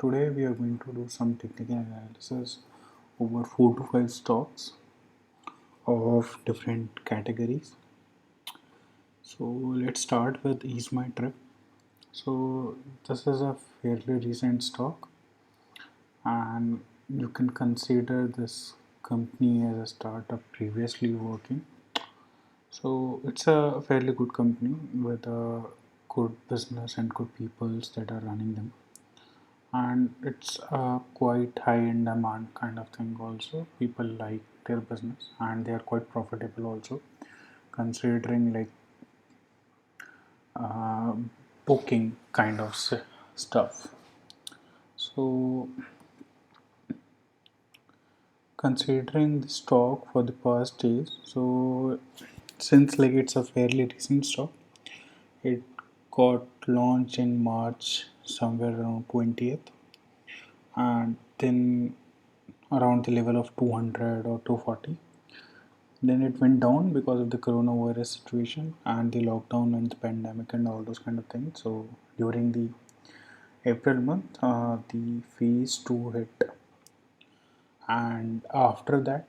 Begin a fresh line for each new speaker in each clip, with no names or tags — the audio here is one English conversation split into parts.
Today we are going to do some technical analysis over 4 to 5 stocks of different categories. So let's start with Easemytrip. So this is a fairly recent stock, and you can consider this company as a startup previously working. So it's a fairly good company with a good business and good peoples that are running them, and it's a quite high in demand kind of thing. Also people like their business and they are quite profitable also, considering like uh, booking kind of stuff. So considering the stock for the past days, so since like it's a fairly recent stock, it got launched in March somewhere around 20th, and then around the level of 200 or 240. Then it went down because of the coronavirus situation and the lockdown and the pandemic and all those kind of things. So during the April month, the phase 2 hit, and after that,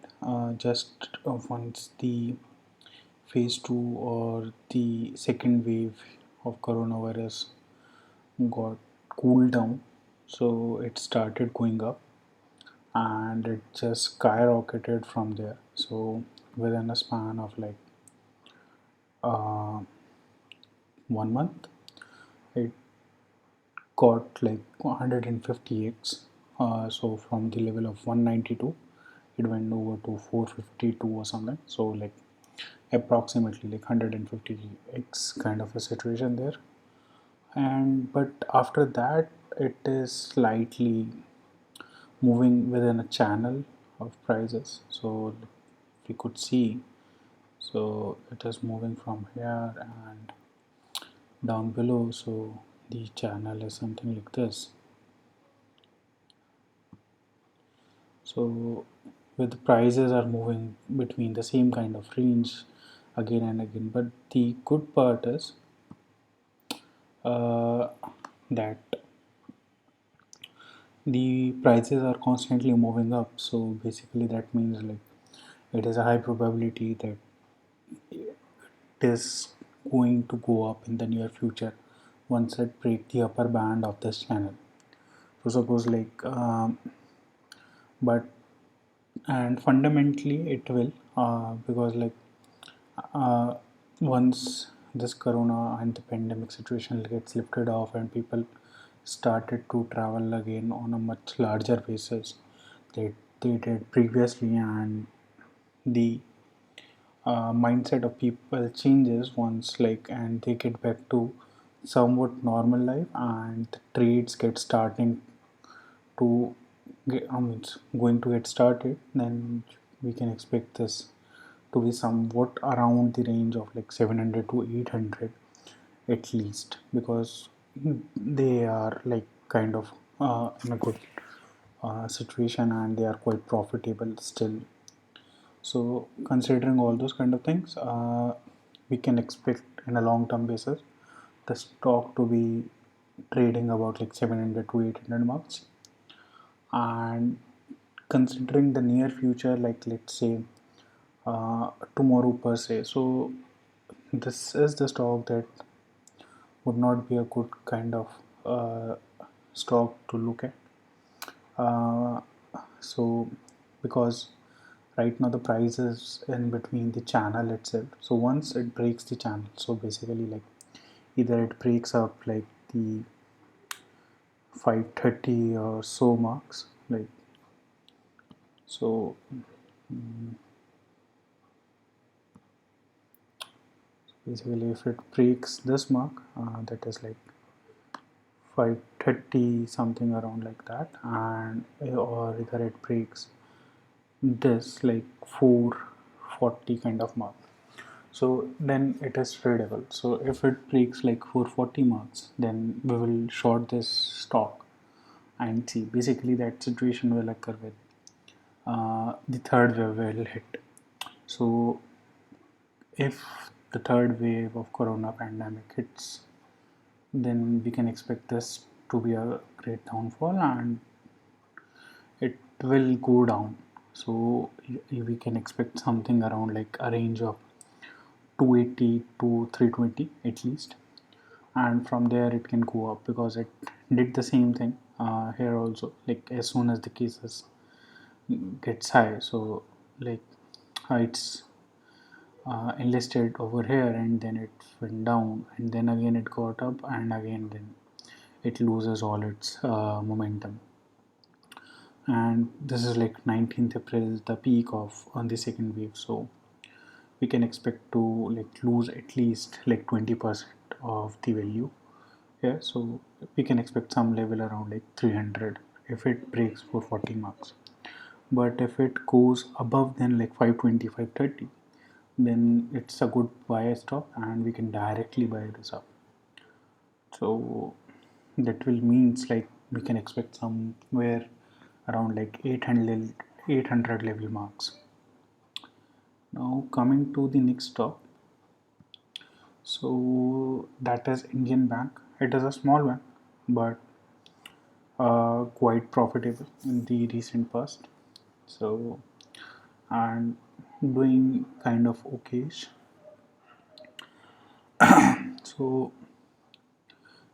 just once the phase 2 or the second wave of coronavirus got cooled down, so it started going up and it just skyrocketed from there. So within a span of like uh, 1 month, it got like 150x. So from the level of 192, it went over to 452 or something. So like approximately like 150x kind of a situation there. And but after that, it is slightly moving within a channel of prices. So we could see, so it is moving from here and down below. So the channel is something like this. So with the prices are moving between the same kind of range again and again. But the good part is uh, that the prices are constantly moving up. So basically that means like it is a high probability that it is going to go up in the near future once it break the upper band of this channel. So suppose like but and fundamentally it will, because like uh, once this corona and the pandemic situation gets lifted off and people started to travel again on a much larger basis that they did previously, and the mindset of people changes once like and they get back to somewhat normal life and the trades get starting to it's going to get started, then we can expect this to be somewhat around the range of like 700 to 800 at least, because they are like kind of in a good situation and they are quite profitable still. So considering all those kind of things, we can expect in a long term basis the stock to be trading about like 700 to 800 marks. And considering the near future, like let's say tomorrow per se, so this is the stock that would not be a good kind of uh, stock to look at. uh, so because right now the price is in between the channel itself, so once it breaks the channel, so basically like either it breaks up like the 530 or so marks, like so basically if it breaks this mark, that is like 530 something around like that, and or either it breaks this like 440 kind of mark, so then it is tradable. So if it breaks like 440 marks, then we will short this stock and see basically that situation will occur with the third wave will hit. So if the third wave of corona pandemic hits, then we can expect this to be a great downfall, and it will go down. So we can expect something around like a range of 280 to 320 at least, and from there it can go up because it did the same thing here also. Like as soon as the cases gets high, so like it's enlisted over here, and then it went down, and then again it got up, and again then it loses all its momentum. And this is like 19th April is the peak of on the second wave, so we can expect to like lose at least like 20% of the value here. So we can expect some level around like 300 if it breaks 440 marks. But if it goes above then like 520, 530, then it's a good buy stop, and we can directly buy this up. So that will means like we can expect somewhere around like 800 level marks. Now coming to the next stock, so that is Indian Bank. It is a small bank, but quite profitable in the recent past. So and doing kind of okayish. So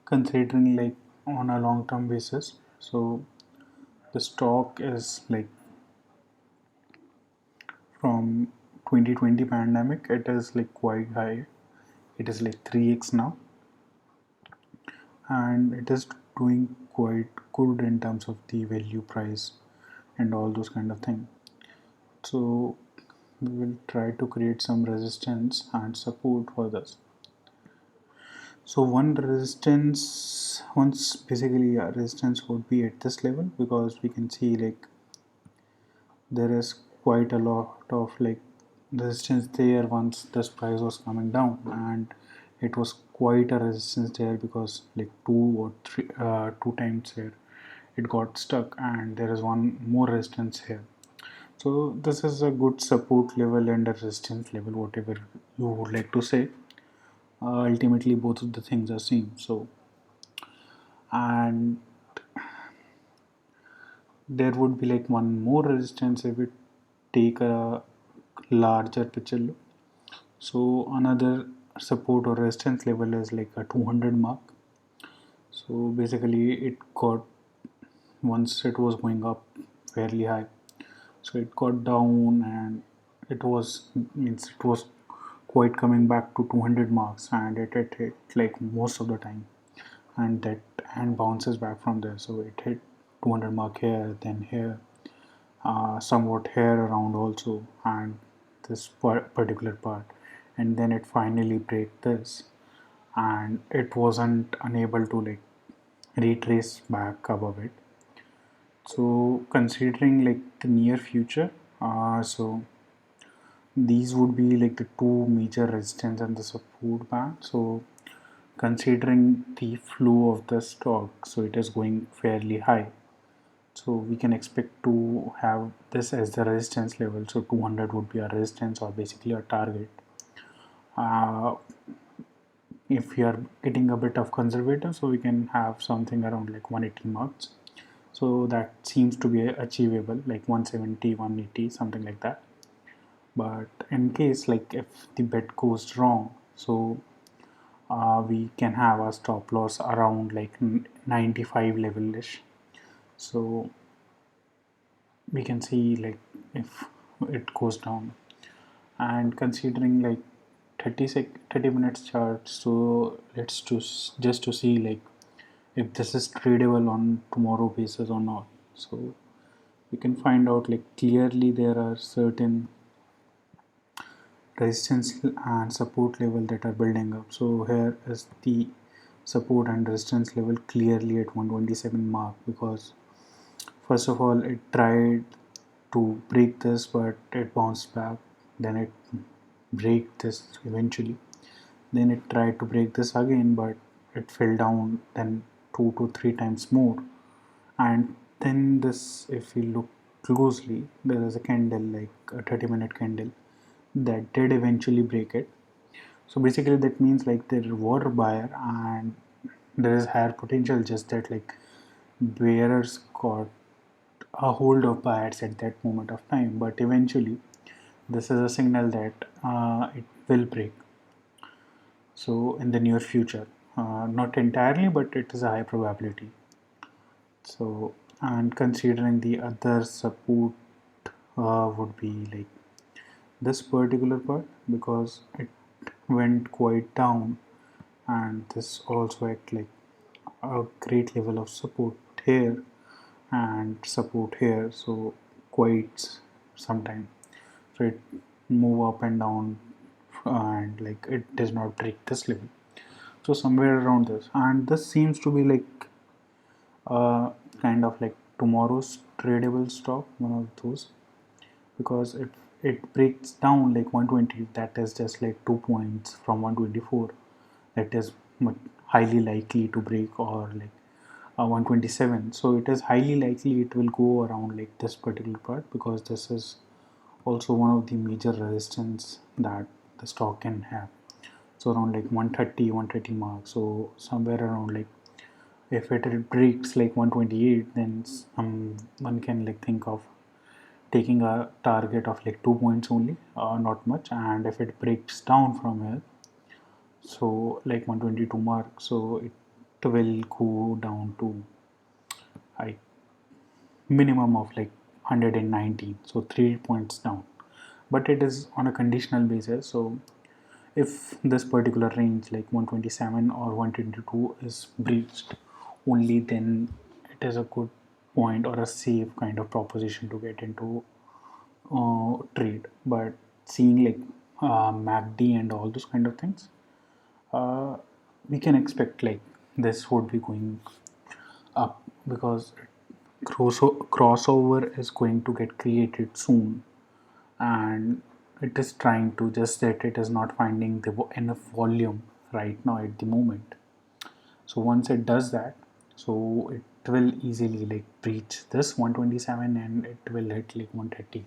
considering like on a long term basis, so the stock is like from 2020 pandemic, it is like quite high. It is like 3x now, and it is doing quite good in terms of the value price and all those kind of thing. So we will try to create some resistance and support for this. So once basically a resistance would be at this level, because we can see like there is quite a lot of like resistance there once this price was coming down, and it was quite a resistance there because like two times here it got stuck, and there is one more resistance here. So this is a good support level and a resistance level, whatever you would like to say. Ultimately both of the things are same. So and there would be like one more resistance if we take a larger picture look. So another support or resistance level is like a 200 mark. So basically it got, once it was going up fairly high, so it got down, and it was quite coming back to 200 marks, and it hit like most of the time, and that and bounces back from there. So it hit 200 mark here, then here, somewhat here around also, and this particular part, and then it finally break this, and it wasn't unable to like retrace back above it. So considering like the near future, so these would be like the two major resistance and the support band. So considering the flow of the stock, so it is going fairly high, so we can expect to have this as the resistance level. So 200 would be a resistance or basically a target. uh, if we are getting a bit of conservative, so we can have something around like 180 marks. So that seems to be achievable, like 170, 180, something like that. But in case like if the bet goes wrong, so we can have a stop loss around like 95 level-ish. So we can see like if it goes down, and considering like 30 minutes chart, so let's just to see like if this is tradable on tomorrow basis or not. So we can find out like clearly there are certain resistance and support level that are building up. So here is the support and resistance level clearly at 127 mark, because first of all it tried to break this, but it bounced back, then it break this eventually, then it tried to break this again, but it fell down then 2 to 3 times more. And then this, if we look closely, there is a candle like a 30-minute candle that did eventually break it. So basically that means like there were buyer, and there is higher potential, just that like bearers got a hold of buyers at that moment of time. But eventually this is a signal that it will break, so in the near future, not entirely, but it is a high probability. So, and considering the other support would be like this particular part, because it went quite down, and this also act like a great level of support here and support here, so quite sometime. So it move up and down, and like it does not break this level, so somewhere around this. And this seems to be like uh, kind of like tomorrow's tradable stock, one of those, because if it breaks down like 120, that is just like 2 points from 124, that is highly likely to break, or like 127. So it is highly likely it will go around like this particular part, because this is also one of the major resistance that the stock can have. So around like 130, 130 mark. So somewhere around like, if it breaks like 128, then one can like think of taking a target of like 2 points only, not much. And if it breaks down from here, so like 122 mark, so it will go down to like minimum of like 119, so 3 points down. But it is on a conditional basis. So if this particular range like 127 or 122 is breached, only then it is a good point or a safe kind of proposition to get into trade. But seeing like MACD and all those kind of things, uh, we can expect like this would be going up, because crossover is going to get created soon, and it is trying to, just that it is not finding the enough volume right now at the moment. So once it does that, so it will easily like breach this 127, and it will hit like 130.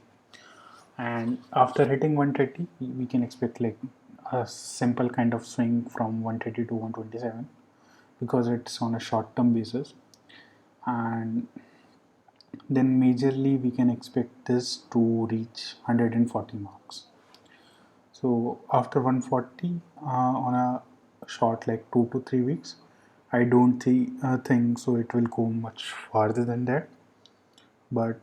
And after hitting 130, we can expect like a simple kind of swing from 130 to 127, because it's on a short term basis. And then majorly we can expect this to reach 140 marks. So after 140, on a short like 2 to 3 weeks, I don't think so it will go much farther than that. But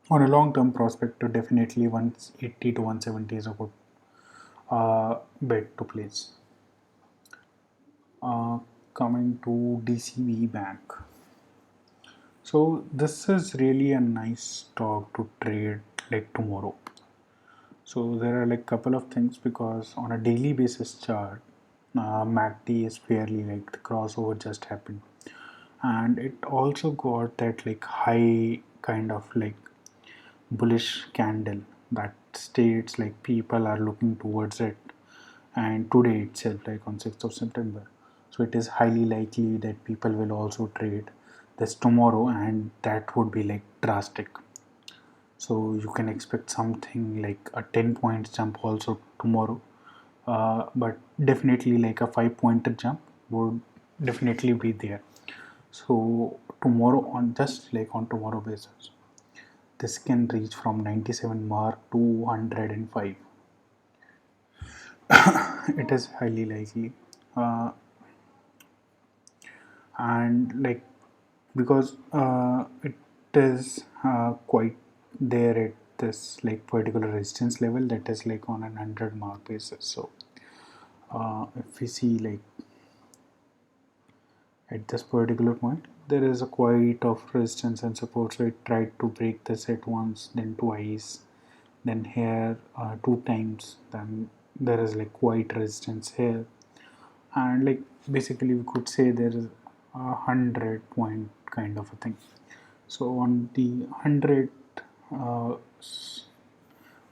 on a long term prospect, definitely 180 to 170 is a good bet to place. Uh, Coming to DCB Bank. So this is really a nice stock to trade like tomorrow. So there are like couple of things, because on a daily basis chart, MACD is fairly like the crossover just happened, and it also got that like high kind of like bullish candle that states like people are looking towards it, and today itself like on 6th of September. So it is highly likely that people will also trade this tomorrow, and that would be like drastic. So you can expect something like a 10 points jump also tomorrow, but definitely like a 5 pointer jump would definitely be there. So tomorrow, on just like on tomorrow basis, this can reach from 97 mark to 105. It is highly likely, uh, and like, because it is quite there at this like particular resistance level, that is like on an 100 mark basis. So if we see like at this particular point, there is a quite of resistance and support. So it tried to break this at once, then twice, then here 2 times, then there is like quite resistance here. And like basically we could say there is 100 point kind of a thing. So on the 100 uh,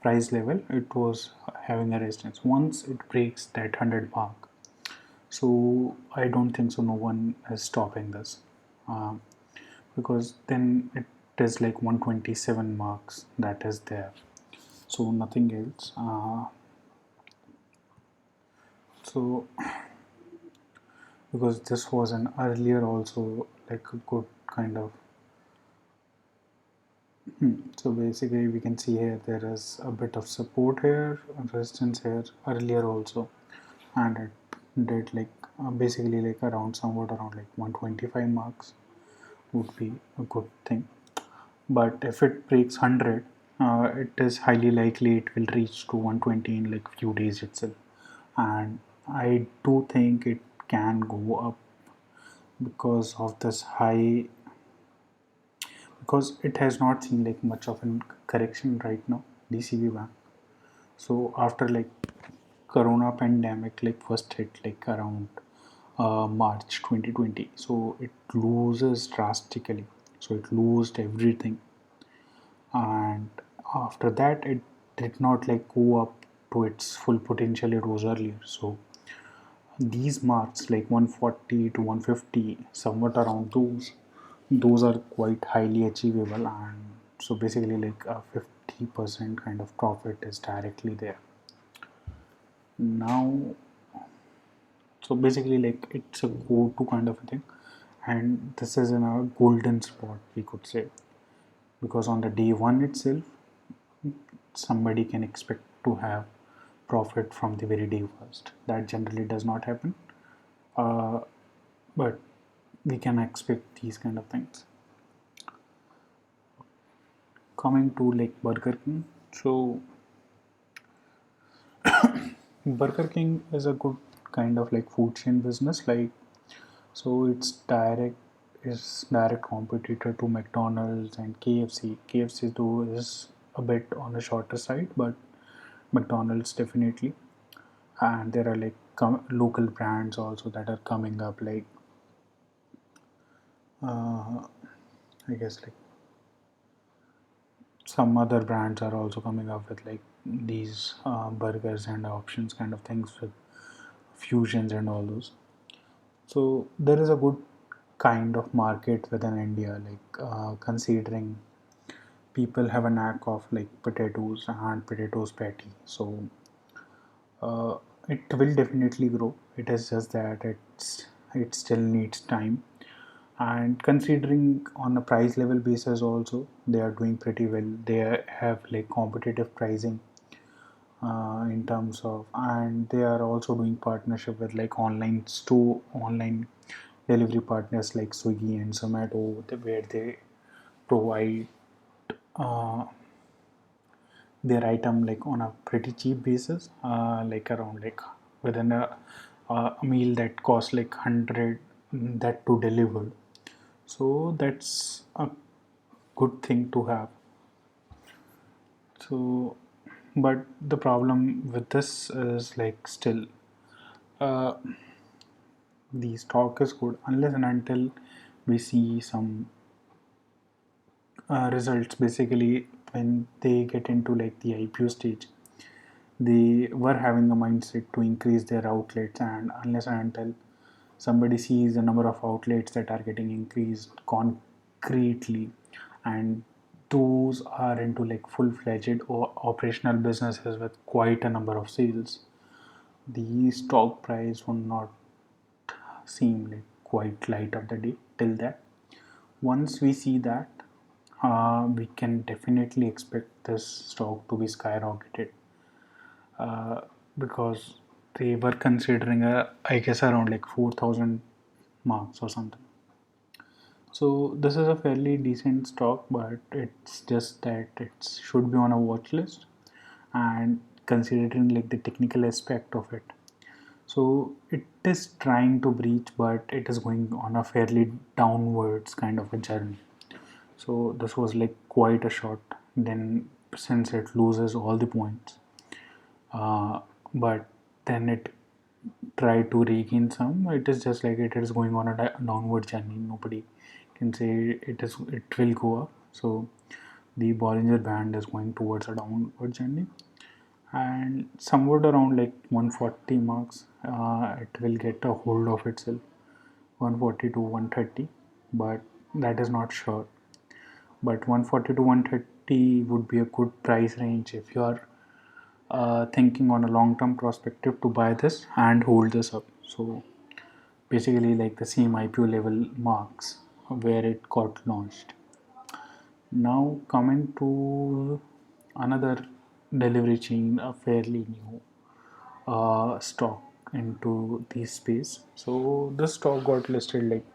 price level, it was having a resistance. Once it breaks that 100 mark, so I don't think so no one is stopping this, uh, because then it is like 127 marks that is there, so nothing else. So because this was an earlier also like a good kind of. So basically we can see here there is a bit of support here, resistance here earlier also, and it did like basically like around somewhat around like 125 marks would be a good thing. But if it breaks 100, it is highly likely it will reach to 120 in like few days itself, and I do think it can go up because of this high, because it has not seen like much of a correction right now, DCB bank. So after like corona pandemic like first hit like around March 2020, so it loses drastically, so it lost everything, and after that it did not like go up to its full potential it was earlier. So these marks like 140 to 150, somewhat around those are quite highly achievable, and so basically like a 50% kind of profit is directly there now. So basically like it's a go-to kind of a thing, and this is in a golden spot we could say, because on the day one itself somebody can expect to have profit from the very day first. That generally does not happen, uh, but we can expect these kind of things. Coming to like Burger King, so Burger King is a good kind of like food chain business, like so it's direct competitor to McDonald's and KFC. KFC though is a bit on the shorter side, but McDonald's definitely, and there are like local brands also that are coming up, like uh, I guess like some other brands are also coming up with like these burgers and options kind of things with fusions and all those. So there is a good kind of market within India, like considering people have a knack of like potatoes and potatoes patty. So uh, it will definitely grow. It is just that it still needs time, and considering on a price level basis also they are doing pretty well. They have like competitive pricing in terms of, and they are also doing partnership with like online delivery partners like Swiggy and Zomato, where they provide uh, their item like on a pretty cheap basis, like around like within a meal that costs like 100, that to delivered. So that's a good thing to have. So but the problem with this is like still uh, the stock is good unless and until we see some results. Basically when they get into like the IPO stage, they were having a mindset to increase their outlets, and unless and until somebody sees the number of outlets that are getting increased concretely, and those are into like full-fledged or operational businesses with quite a number of sales, the stock price will not seem like quite light of the day till that. Once we see that, we can definitely expect this stock to be skyrocketed, uh, because they were considering I guess around like 4,000 marks or something. So this is a fairly decent stock, but it's just that it should be on a watch list, and considering like the technical aspect of it. So it is trying to breach, but it is going on a fairly downwards kind of a journey. So this was like quite a shot. Then since it loses all the points, uh, but then it tried to regain some. It is just like it is going on a downward journey. Nobody can say it will go up. So the Bollinger Band is going towards a downward journey, and somewhat around like 140 marks, it will get a hold of itself, 140 to 130, but that is not sure. But 140 to 130 would be a good price range if you are thinking on a long term perspective to buy this and hold this up. So basically like the same IPO level marks where it got launched. Now coming to another delivery chain, a fairly new stock into this space. So this stock got listed like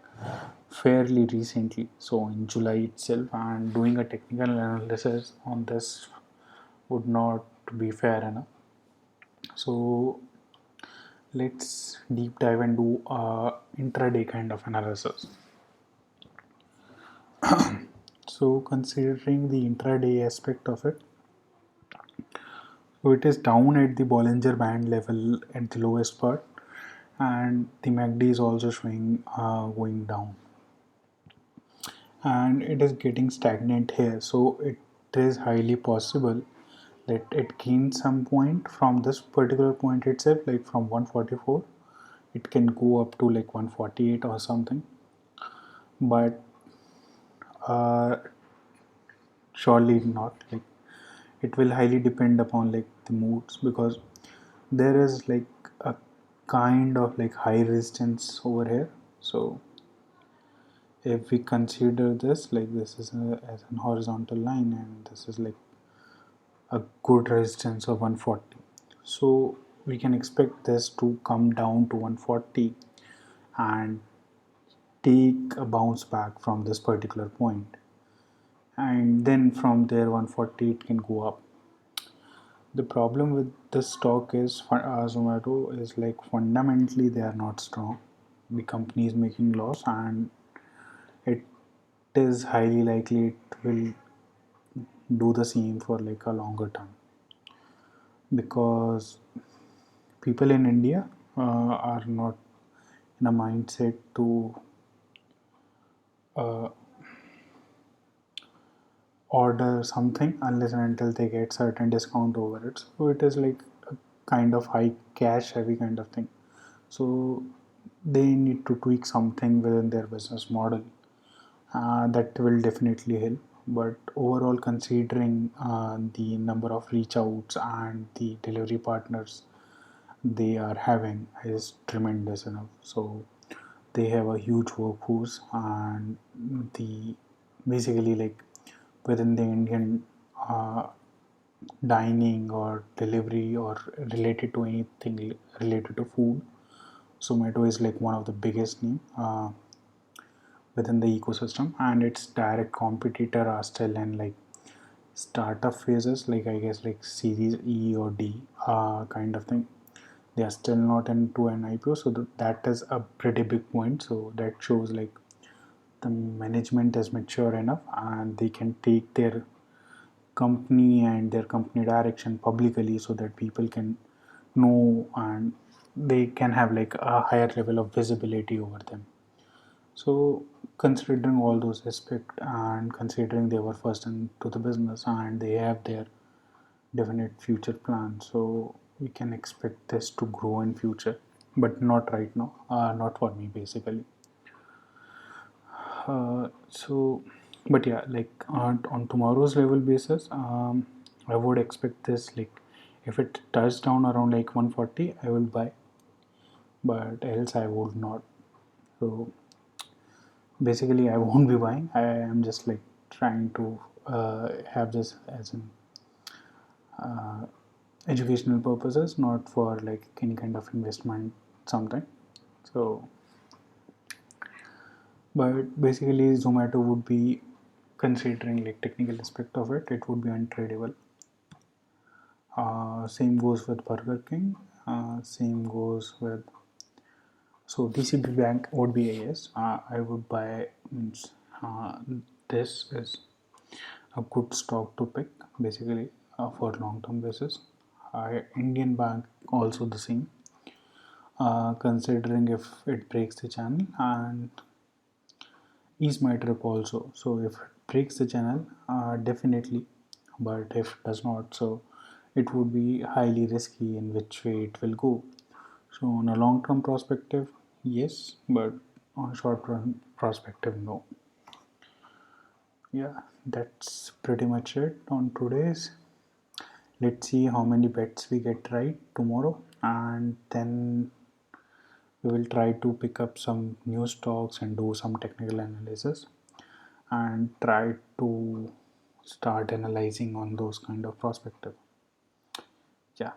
fairly recently, so in July itself, and doing a technical analysis on this would not be fair enough. So let's deep dive and do a intraday kind of analysis. So considering the intraday aspect of it, so it is down at the Bollinger Band level at the lowest part, and the MACD is also showing going down, and it is getting stagnant here. So it is highly possible that it gains some point from this particular point itself, like from 144. It can go up to like 148 or something, but uh, surely not. Like it will highly depend upon like the moods, because there is like a kind of like high resistance over here. So if we consider this, like this is as an horizontal line, and this is like a good resistance of 140, so we can expect this to come down to 140 and take a bounce back from this particular point, and then from there 140 it can go up. The problem with this stock is Zomato is like fundamentally they are not strong. The company is making loss, and it is highly likely it will do the same for like a longer term, because people in India are not in a mindset to uh, order something unless and until they get certain discount over it. So it is like a kind of high cash heavy kind of thing. So they need to tweak something within their business model that will definitely help. But overall, considering the number of reach outs and the delivery partners they are having is tremendous enough. So they have a huge workforce, and the basically like within the Indian uh, dining or delivery or related to anything related to food, Zomato is like one of the biggest name within the ecosystem, and its direct competitor are still in like startup phases, like I guess like Series E or D kind of thing. They are still not into an IPO, so that is a pretty big point. So that shows like the management is mature enough, and they can take their company and their company direction publicly, so that people can know and they can have like a higher level of visibility over them. So considering all those aspects, and considering they were first into the business and they have their definite future plans, so we can expect this to grow in future, but not right now, not for me basically. So but yeah, like on tomorrow's level basis, I would expect this, like if it touches down around like 140 I will buy, but else I would not. So basically I won't be buying. I am just like trying to have this as an educational purposes, not for like any kind of investment something. So but basically Zomato would be, considering like technical aspect of it, it would be untradable. Same goes with Burgerking. Same goes with, so Dcbbank would be a yes. I would buy, means this is a good stock to pick basically for long term basis. Indian Bank also the same. Considering if it breaks the channel, and Easemytrip also. So if it breaks the channel, definitely, but if it does not, so it would be highly risky in which way it will go. So on a long term perspective, yes, but on a short term perspective, no. Yeah, that's pretty much it on today's. Let's see how many bets we get right tomorrow, and then we will try to pick up some new stocks and do some technical analysis and try to start analyzing on those kind of perspective. Yeah,